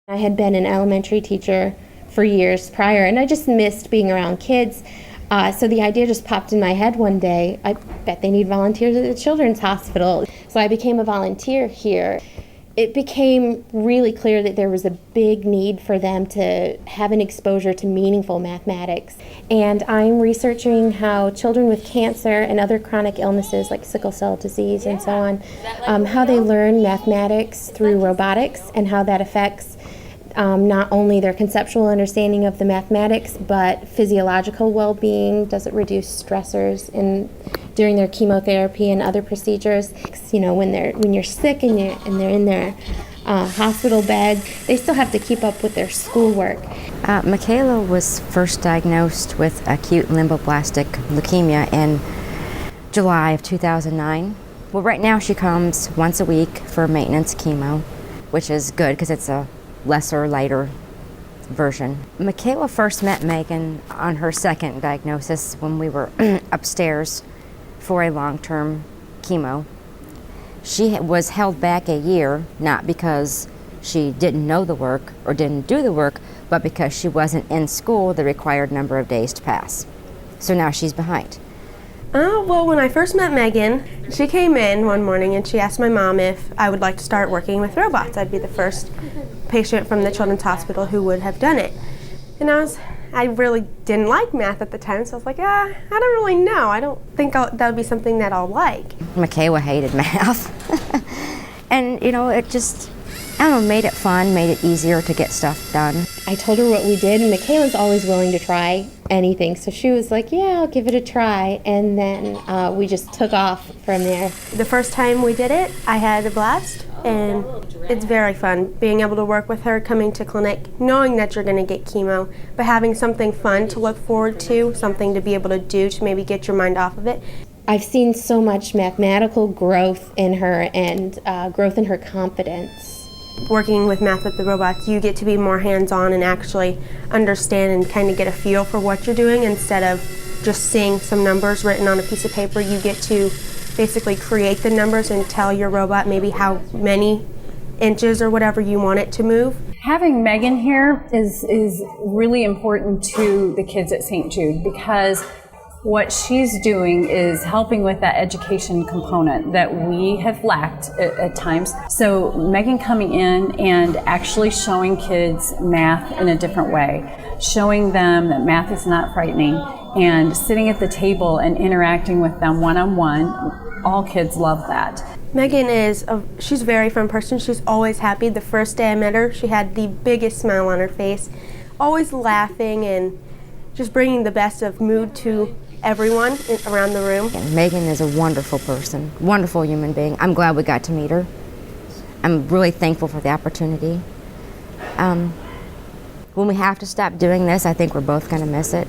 I had been an elementary teacher for years prior, and I just missed being around kids. So the idea just popped in my head one day. I bet they need volunteers at the Children's Hospital. So I became a volunteer here. It became really clear that there was a big need for them to have an exposure to meaningful mathematics. And I'm researching how children with cancer and other chronic illnesses like sickle cell disease and so on, how they learn mathematics through robotics and how that affects not only their conceptual understanding of the mathematics, but physiological well-being. Does it reduce stressors during their chemotherapy and other procedures? You know, when you're sick and they're in their hospital bed, they still have to keep up with their schoolwork. Michaela was first diagnosed with acute lymphoblastic leukemia in July of 2009. Well, right now she comes once a week for maintenance chemo, which is good because it's a lesser, lighter version. Michaela first met Megan on her second diagnosis when we were upstairs for a long-term chemo. She was held back a year, not because she didn't know the work or didn't do the work, but because she wasn't in school the required number of days to pass. So now she's behind. Well, when I first met Megan, she came in one morning and she asked my mom if I would like to start working with robots. I'd be the first patient from the Children's Hospital who would have done it. And I really didn't like math at the time, so I was like, I don't really know. I don't think that would be something that I'll like. Michaela hated math. And, you know, it just, I don't know, made it fun, made it easier to get stuff done. I told her what we did, and Michaela's always willing to try anything, so she was like, yeah, I'll give it a try, and then we just took off from there. The first time we did it, I had a blast, and it's very fun being able to work with her, coming to clinic, knowing that you're going to get chemo, but having something fun to look forward to, something to be able to do to maybe get your mind off of it. I've seen so much mathematical growth in her and growth in her confidence. Working with math with the robots, you get to be more hands-on and actually understand and kind of get a feel for what you're doing instead of just seeing some numbers written on a piece of paper. You get to basically create the numbers and tell your robot maybe how many inches or whatever you want it to move. Having Megan here is really important to the kids at St. Jude because what she's doing is helping with that education component that we have lacked at times. So Megan coming in and actually showing kids math in a different way, showing them that math is not frightening, and sitting at the table and interacting with them one-on-one, all kids love that. Megan she's a very fun person. She's always happy. The first day I met her, she had the biggest smile on her face, always laughing and just bringing the best of mood to everyone around the room. Megan is a wonderful person, wonderful human being. I'm glad we got to meet her. I'm really thankful for the opportunity. When we have to stop doing this, I think we're both going to miss it.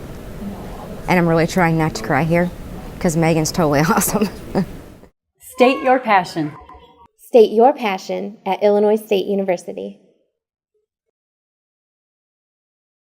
And I'm really trying not to cry here because Megan's totally awesome. State your passion. State your passion at Illinois State University.